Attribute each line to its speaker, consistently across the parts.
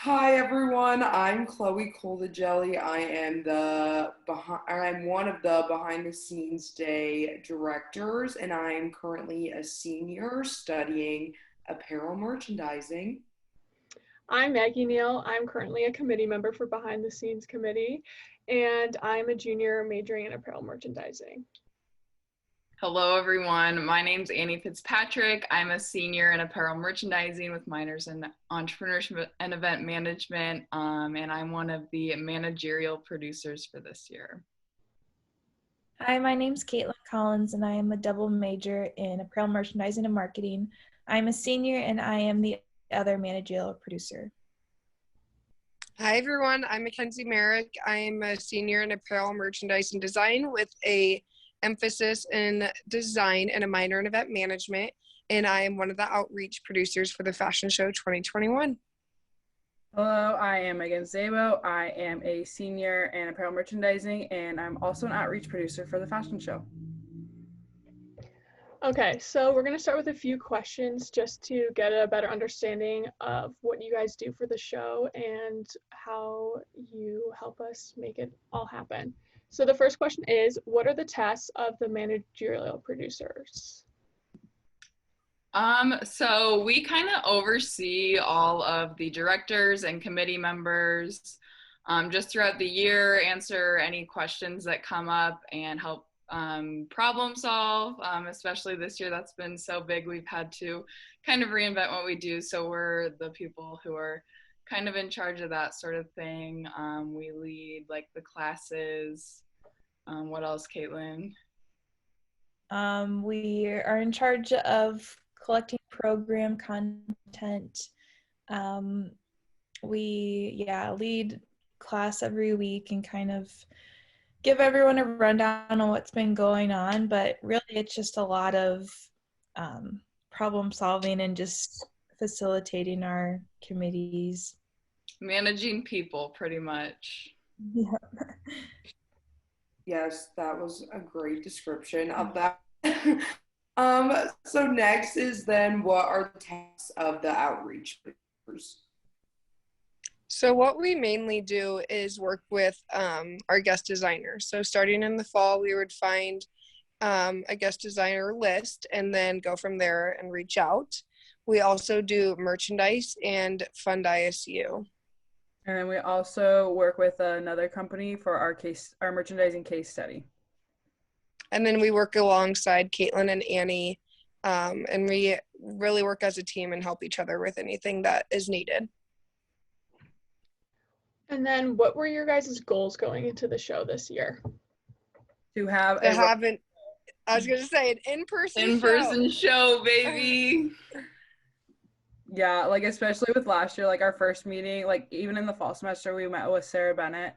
Speaker 1: Hi everyone, I'm Chloe Coldagelli. I'm one of the behind the scenes day directors, and I am currently a senior studying apparel merchandising.
Speaker 2: I'm Maggie Neal. I'm currently a committee member for Behind the Scenes Committee, and I'm a junior majoring in apparel merchandising.
Speaker 3: Hello, everyone. My name's Annie Fitzpatrick. I'm a senior in apparel merchandising with minors in entrepreneurship and event management, and I'm one of the managerial producers for this year.
Speaker 4: Hi, my name's Caitlin Collins, and I am a double major in apparel merchandising and marketing. I'm a senior, and I am the other managerial producer.
Speaker 5: Hi everyone, I'm Mackenzie Merrick. I'm a senior in apparel merchandise and design with a emphasis in design and a minor in event management, and I am one of the outreach producers for the Fashion Show 2021.
Speaker 6: Hello, I am Megan Zabo. I am a senior in apparel merchandising, and I'm also an outreach producer for the fashion show.
Speaker 2: Okay, so we're going to start with a few questions just to get a better understanding of what you guys do for the show and how you help us make it all happen. So the first question is, what are the tasks of the managerial producers?
Speaker 3: So we kind of oversee all of the directors and committee members just throughout the year, answer any questions that come up and help problem solve, especially this year. That's been so big. We've had to kind of reinvent what we do. So we're the people who are kind of in charge of that sort of thing. We lead like the classes. What else, Caitlin?
Speaker 4: We are in charge of collecting program content. We lead class every week and kind of give everyone a rundown on what's been going on, but really it's just a lot of problem solving and just facilitating our committees.
Speaker 3: Managing people, pretty much.
Speaker 4: Yeah.
Speaker 1: Yes, that was a great description of that. So next is then what are the tasks of the outreach producers?
Speaker 5: So what we mainly do is work with our guest designers. So starting in the fall, we would find a guest designer list and then go from there and reach out. We also do merchandise and fund ISU.
Speaker 6: And then we also work with another company for our merchandising case study.
Speaker 5: And then we work alongside Caitlin and Annie, and we really work as a team and help each other with anything that is needed.
Speaker 2: And then what were your guys' goals going into the show this year?
Speaker 6: To have
Speaker 5: an in-person
Speaker 3: show, baby.
Speaker 6: Yeah, like especially with last year, like our first meeting, like even in the fall semester, we met with Sarah Bennett,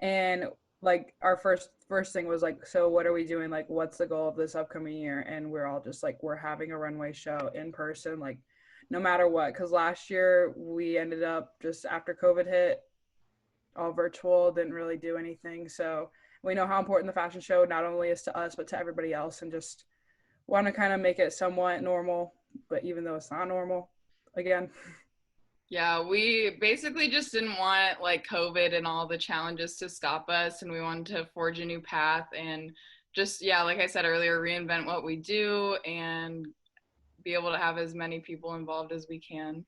Speaker 6: and like our first thing was like, so what are we doing? Like, what's the goal of this upcoming year? And we're all just like, we're having a runway show in person, like no matter what. Because last year we ended up just after COVID hit, all virtual, didn't really do anything. So we know how important the fashion show not only is to us, but to everybody else, and just want to kind of make it somewhat normal, but even though it's not normal again.
Speaker 3: Yeah, we basically just didn't want like COVID and all the challenges to stop us, and we wanted to forge a new path and just, yeah, like I said earlier, reinvent what we do and be able to have as many people involved as we can.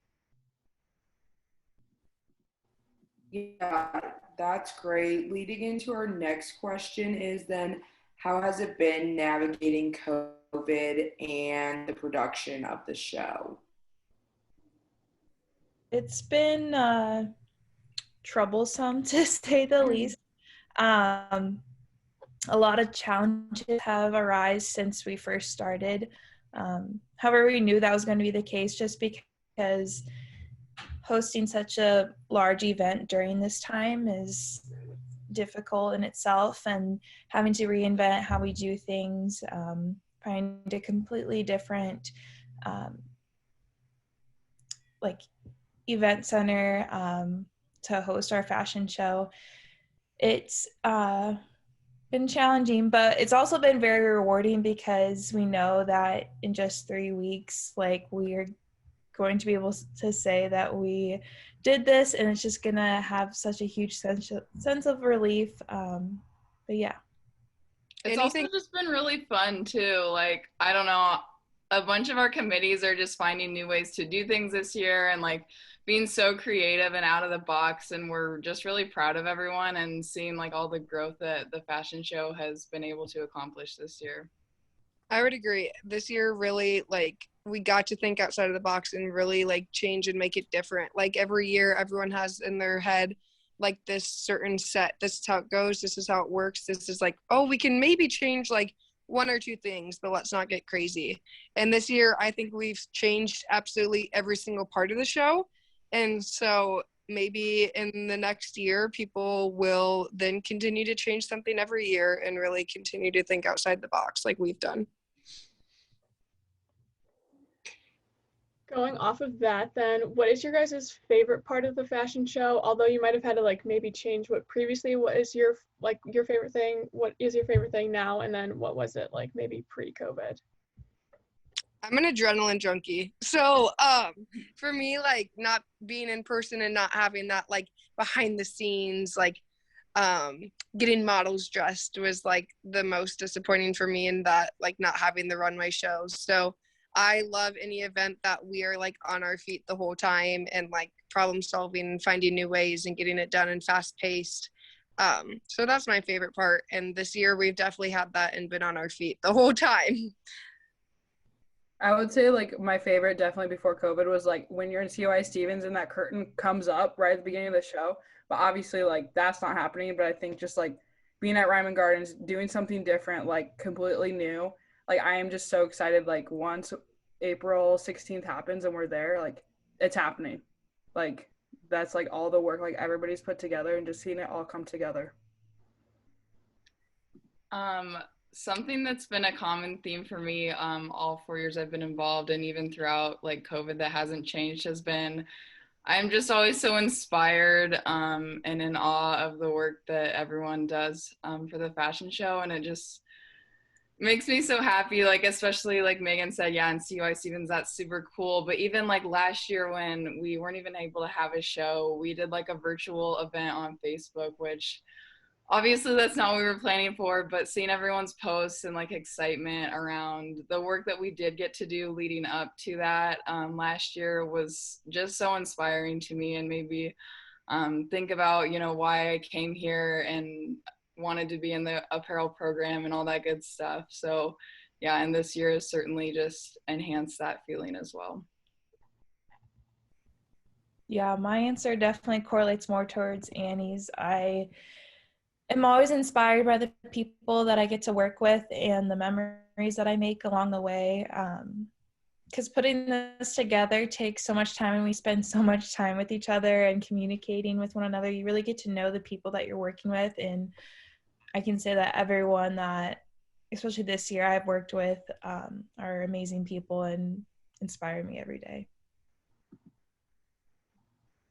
Speaker 1: Yeah, that's great. Leading into our next question is then, how has it been navigating COVID and the production of the show?
Speaker 4: It's been troublesome to say the least. A lot of challenges have arisen since we first started. However, we knew that was going to be the case just because hosting such a large event during this time is difficult in itself, and having to reinvent how we do things, find a completely different like event center to host our fashion show. It's been challenging, but it's also been very rewarding because we know that in just 3 weeks, like, we're going to be able to say that we did this, and it's just gonna have such a huge sense of relief. But yeah.
Speaker 3: It's also just been really fun too. Like, I don't know, a bunch of our committees are just finding new ways to do things this year and like being so creative and out of the box. And we're just really proud of everyone and seeing like all the growth that the fashion show has been able to accomplish this year.
Speaker 5: I would agree. This year really, like, we got to think outside of the box and really like change and make it different. Like every year everyone has in their head like this certain set, this is how it goes, this is how it works, this is like, oh, we can maybe change like one or two things, but let's not get crazy. And this year I think we've changed absolutely every single part of the show. And so maybe in the next year people will then continue to change something every year and really continue to think outside the box like we've done.
Speaker 2: Going off of that, then, what is your guys' favorite part of the fashion show? Although you might have had to like maybe change what previously, what is your favorite thing? What is your favorite thing now? And then what was it like maybe pre-COVID?
Speaker 5: I'm an adrenaline junkie. So for me, like not being in person and not having that like behind the scenes, like getting models dressed was like the most disappointing for me, in that like not having the runway shows. So I love any event that we are like on our feet the whole time and like problem solving and finding new ways and getting it done and fast paced. So that's my favorite part. And this year we've definitely had that and been on our feet the whole time.
Speaker 6: I would say like my favorite definitely before COVID was like when you're in COI Stevens and that curtain comes up right at the beginning of the show. But obviously like that's not happening. But I think just like being at Ryman Gardens, doing something different, like completely new. Like I am just so excited. Like once April 16th happens and we're there, like it's happening. Like that's like all the work like everybody's put together and just seeing it all come together.
Speaker 3: Something that's been a common theme for me all 4 years I've been involved, and even throughout like COVID that hasn't changed, has been I'm just always so inspired and in awe of the work that everyone does for the fashion show. And it just makes me so happy, like especially like Megan said, yeah, in COI Stevens, that's super cool. But even like last year when we weren't even able to have a show, we did like a virtual event on Facebook, which obviously that's not what we were planning for, but seeing everyone's posts and like excitement around the work that we did get to do leading up to that last year was just so inspiring to me, and made me think about, you know, why I came here and wanted to be in the apparel program and all that good stuff. So yeah, and this year has certainly just enhanced that feeling as well.
Speaker 4: Yeah, my answer definitely correlates more towards Annie's. I am always inspired by the people that I get to work with and the memories that I make along the way. Because putting this together takes so much time, and we spend so much time with each other and communicating with one another. You really get to know the people that you're working with, and I can say that everyone that, especially this year, I've worked with are amazing people and inspire me every day.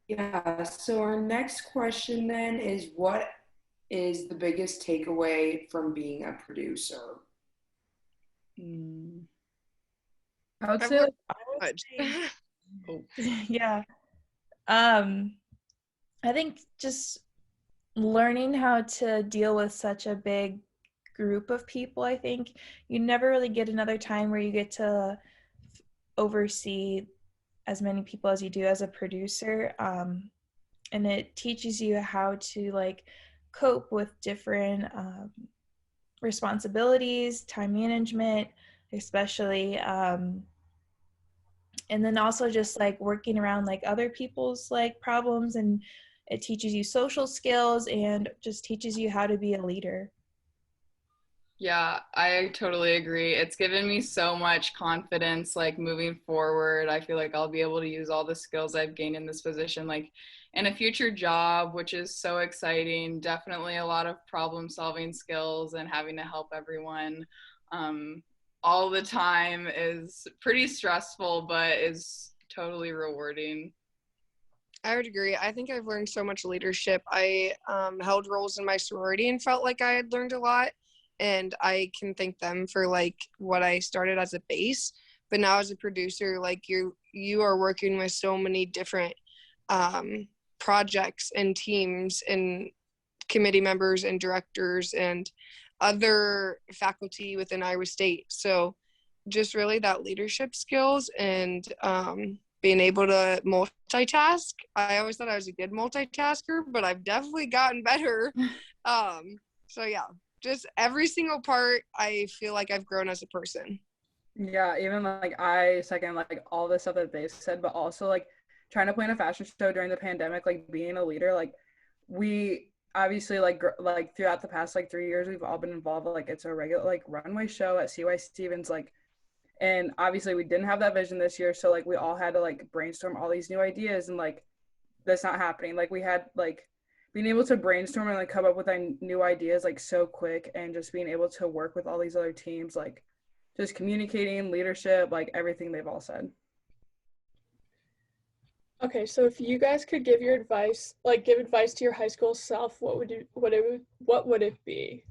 Speaker 1: Yeah, so our next question then is, what is the biggest takeaway from being a producer?
Speaker 6: I would say
Speaker 4: yeah. I think just learning how to deal with such a big group of people. I think you never really get another time where you get to oversee as many people as you do as a producer, and it teaches you how to like cope with different responsibilities, time management especially, and then also just like working around like other people's like problems, and it teaches you social skills and just teaches you how to be a leader.
Speaker 3: Yeah, I totally agree. It's given me so much confidence, like moving forward. I feel like I'll be able to use all the skills I've gained in this position, like in a future job, which is so exciting. Definitely a lot of problem solving skills, and having to help everyone all the time is pretty stressful, but is totally rewarding.
Speaker 5: I would agree. I think I've learned so much leadership. I held roles in my sorority and felt like I had learned a lot. And I can thank them for like what I started as a base. But now as a producer, like you are working with so many different projects and teams and committee members and directors and other faculty within Iowa State. So just really that leadership skills and being able to multitask. I always thought I was a good multitasker, but I've definitely gotten better. So yeah, just every single part, I feel like I've grown as a person.
Speaker 6: Yeah, even like I second like all the stuff that they said, but also like trying to plan a fashion show during the pandemic, like being a leader, like we obviously like throughout the past like 3 years, we've all been involved. Like it's a regular like runway show at CY Stevens, like, and obviously we didn't have that vision this year, so like we all had to like brainstorm all these new ideas, and like that's not happening. Like we had like being able to brainstorm and like come up with new ideas like so quick, and just being able to work with all these other teams, like just communicating, leadership, like everything they've all said.
Speaker 2: Okay, so if you guys could give your advice, like give advice to your high school self, what would it be?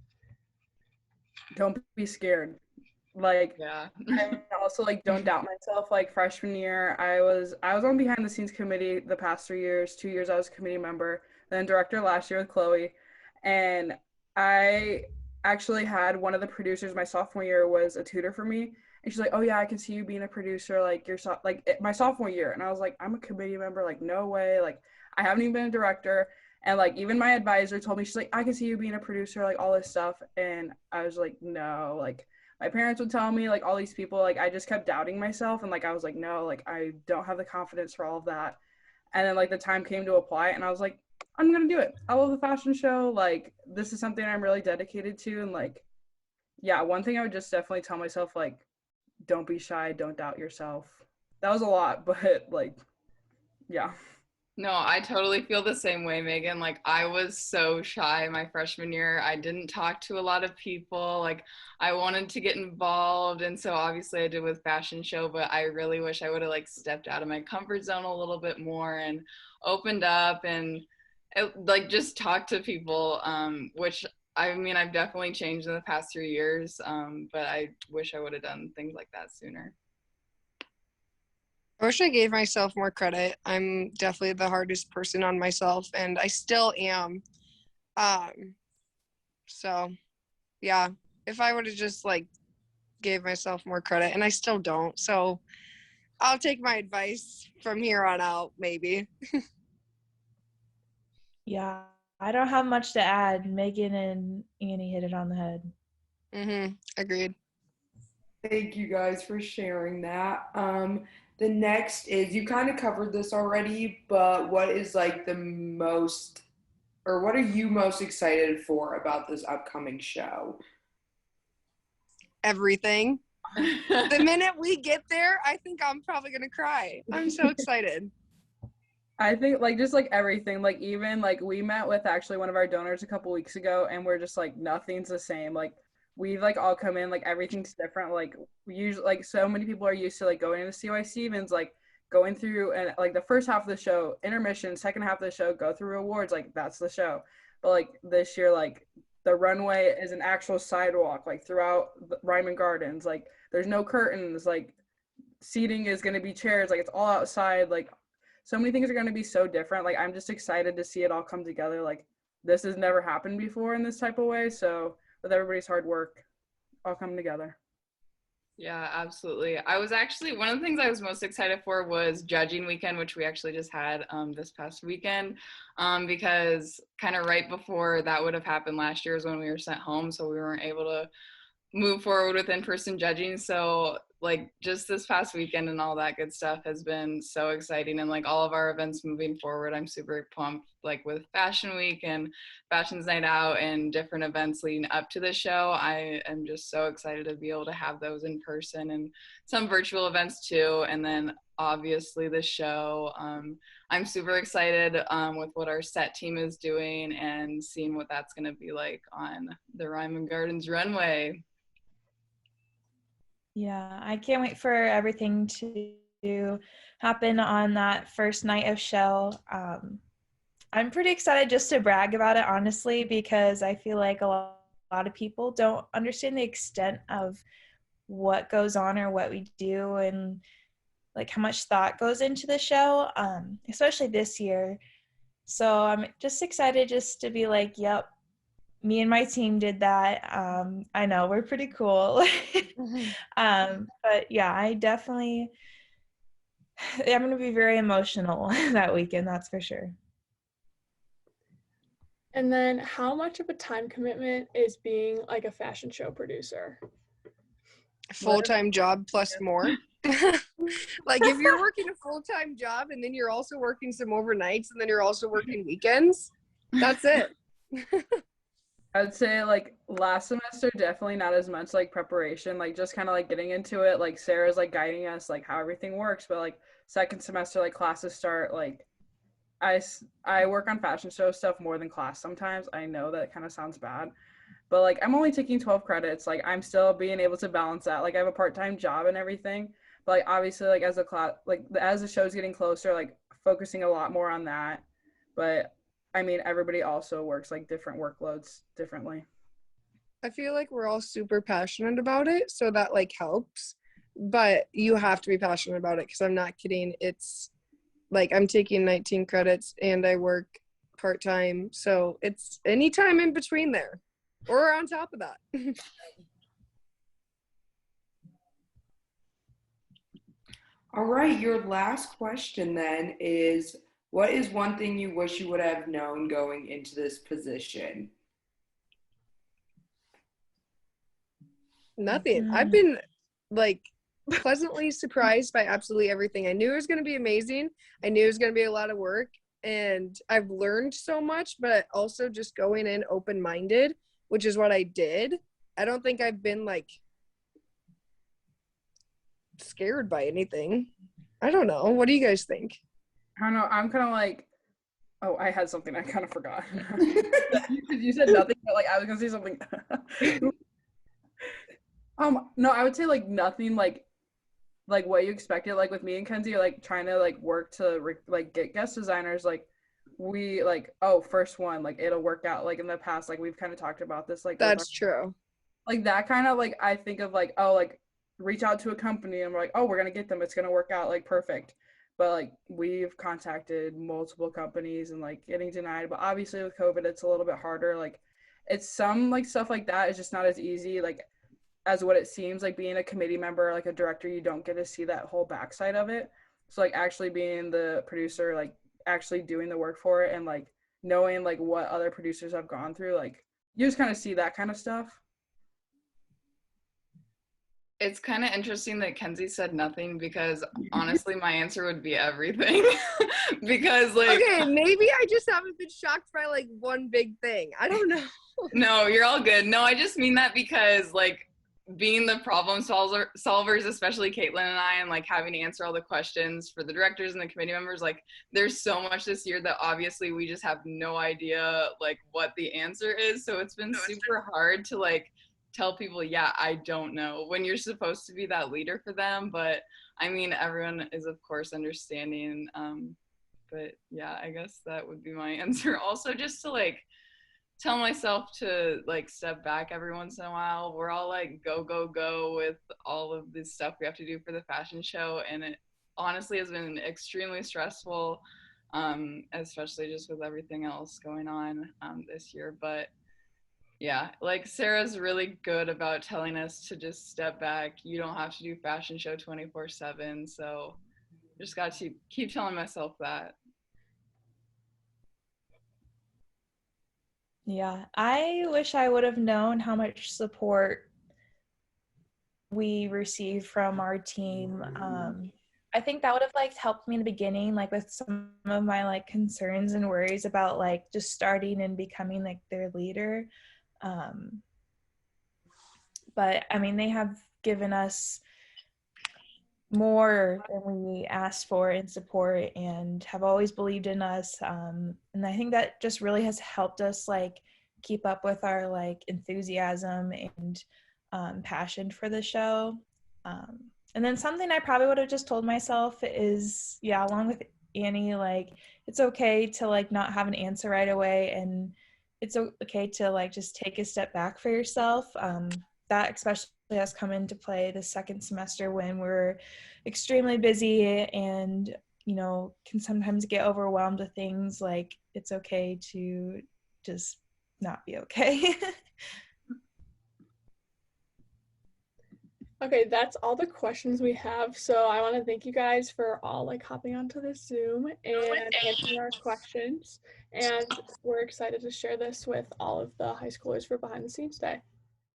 Speaker 6: Don't be scared. Like,
Speaker 3: Yeah.
Speaker 6: and also like don't doubt myself. Like freshman year, I was on behind the scenes committee the past 3 years. 2 years I was a committee member, then director last year with Chloe, and I actually had one of the producers my sophomore year was a tutor for me, and she's like, "Oh yeah, I can see you being a producer like my sophomore year," and I was like, "I'm a committee member, like no way, like I haven't even been a director." And like even my advisor told me, she's like, "I can see you being a producer, like all this stuff," and I was like, "No," like my parents would tell me, like all these people, like I just kept doubting myself, and like I was like, "No, like I don't have the confidence for all of that." And then like the time came to apply, and I was like, I'm gonna do it. I love the fashion show. Like this is something I'm really dedicated to. And like, yeah, one thing I would just definitely tell myself, like, don't be shy, don't doubt yourself. That was a lot, but like, yeah.
Speaker 3: No, I totally feel the same way, Megan. Like, I was so shy my freshman year. I didn't talk to a lot of people. Like, I wanted to get involved. And so obviously I did with fashion show, but I really wish I would have like stepped out of my comfort zone a little bit more and opened up and like just talked to people, which I mean, I've definitely changed in the past 3 years. But I wish I would have done things like that sooner.
Speaker 5: I wish I gave myself more credit. I'm definitely the hardest person on myself, and I still am. So yeah, if I would have just like gave myself more credit, and I still don't. So I'll take my advice from here on out, maybe.
Speaker 4: Yeah, I don't have much to add. Megan and Annie hit it on the head.
Speaker 5: Agreed.
Speaker 1: Thank you guys for sharing that. The next is, you kind of covered this already, but what is like the most, or what are you most excited for about this upcoming show?
Speaker 5: Everything. The minute we get there, I think I'm probably gonna cry. I'm so excited.
Speaker 6: I think like just like everything, like even like we met with actually one of our donors a couple weeks ago, and we're just like nothing's the same. Like we've like all come in, like everything's different. Like we usually, like so many people are used to like going into CY Stevens, like going through and like the first half of the show, intermission, second half of the show, go through awards, like that's the show. But like this year, like the runway is an actual sidewalk, like throughout Ryman Gardens. Like there's no curtains, like seating is gonna be chairs, like it's all outside. Like so many things are gonna be so different. Like I'm just excited to see it all come together. Like this has never happened before in this type of way. So with everybody's hard work, all come together.
Speaker 3: Yeah, absolutely. I was actually, one of the things I was most excited for was judging weekend, which we actually just had this past weekend, because kind of right before that would have happened last year is when we were sent home, so we weren't able to move forward with in-person judging. So like just this past weekend and all that good stuff has been so exciting, and like all of our events moving forward, I'm super pumped, like with Fashion Week and Fashion's Night Out and different events leading up to the show. I am just so excited to be able to have those in person and some virtual events too, and then obviously the show. I'm super excited with what our set team is doing and seeing what that's going to be like on the Ryman Gardens runway.
Speaker 4: Yeah, I can't wait for everything to happen on that first night of show. I'm pretty excited just to brag about it, honestly, because I feel like a lot of people don't understand the extent of what goes on or what we do and like how much thought goes into the show, especially this year. So I'm just excited just to be like, yep, me and my team did that. I know, we're pretty cool. But yeah, I'm going to be very emotional that weekend, that's for sure.
Speaker 2: And then how much of a time commitment is being like a fashion show producer?
Speaker 5: Full-time job plus more. Like if you're working a full-time job and then you're also working some overnights and then you're also working weekends, that's it.
Speaker 6: I would say like last semester, definitely not as much like preparation, like just kind of like getting into it. Like Sarah's like guiding us like how everything works, but like second semester, like classes start, like I work on fashion show stuff more than class sometimes. I know that kind of sounds bad, but like I'm only taking 12 credits. Like I'm still being able to balance that. Like I have a part-time job and everything, but like obviously like as a class, like as the show's getting closer, like focusing a lot more on that. But I mean, everybody also works like different workloads differently.
Speaker 5: I feel like we're all super passionate about it, so that like helps. But you have to be passionate about it because I'm not kidding. It's like I'm taking 19 credits and I work part-time, so it's any time in between there or on top of that.
Speaker 1: All right, your last question then is, what is one thing you wish you would have known going into this position?
Speaker 5: Nothing. I've been like pleasantly surprised by absolutely everything. I knew it was going to be amazing. I knew it was going to be a lot of work, and I've learned so much, but also just going in open-minded, which is what I did. I don't think I've been like scared by anything. I don't know. What do you guys think?
Speaker 6: I don't know. I'm kind of like, oh, I had something. I kind of forgot. You said nothing, but like I was gonna say something. No, I would say like nothing like what you expected. Like with me and Kenzie, like trying to like work to like get guest designers. Like we like, oh, first one, like it'll work out. Like in the past, like we've kind of talked about this. Like
Speaker 5: That's true.
Speaker 6: Like that kind of like I think of like, oh, like reach out to a company and we're like, oh, we're gonna get them. It's gonna work out like perfect. But like we've contacted multiple companies and like getting denied. But obviously with COVID, it's a little bit harder. Like it's some like stuff like that is just not as easy. Like as what it seems, like being a committee member, like a director, you don't get to see that whole backside of it. So like actually being the producer, like actually doing the work for it and like knowing like what other producers have gone through, like you just kind of see that kind of stuff.
Speaker 3: It's kind of interesting that Kenzie said nothing because honestly, my answer would be everything. Because like,
Speaker 5: okay, maybe I just haven't been shocked by like one big thing. I don't know.
Speaker 3: No, you're all good. No, I just mean that because like being the problem solvers, especially Caitlin and I, and like having to answer all the questions for the directors and the committee members, like there's so much this year that obviously we just have no idea like what the answer is. So it's been super hard to like tell people, yeah, I don't know, when you're supposed to be that leader for them. But I mean, everyone is of course understanding. But yeah, I guess that would be my answer. Also, just to like tell myself to like step back every once in a while. We're all like go with all of this stuff we have to do for the fashion show, and it honestly has been extremely stressful, especially just with everything else going on this year. But yeah, like Sarah's really good about telling us to just step back. You don't have to do fashion show 24/7. So just got to keep telling myself that.
Speaker 4: Yeah, I wish I would have known how much support we received from our team. I think that would have like helped me in the beginning, like with some of my like concerns and worries about like just starting and becoming like their leader. But I mean, they have given us more than we asked for in support and have always believed in us. And I think that just really has helped us like keep up with our like enthusiasm and passion for the show. And then something I probably would have just told myself is, yeah, along with Annie, like it's okay to like not have an answer right away, and it's okay to like just take a step back for yourself. that especially has come into play the second semester when we're extremely busy and, you know, can sometimes get overwhelmed with things. Like, it's okay to just not be okay.
Speaker 2: Okay, that's all the questions we have. So I want to thank you guys for all like hopping onto this Zoom and answering our questions. And we're excited to share this with all of the high schoolers for Behind the Scenes Day.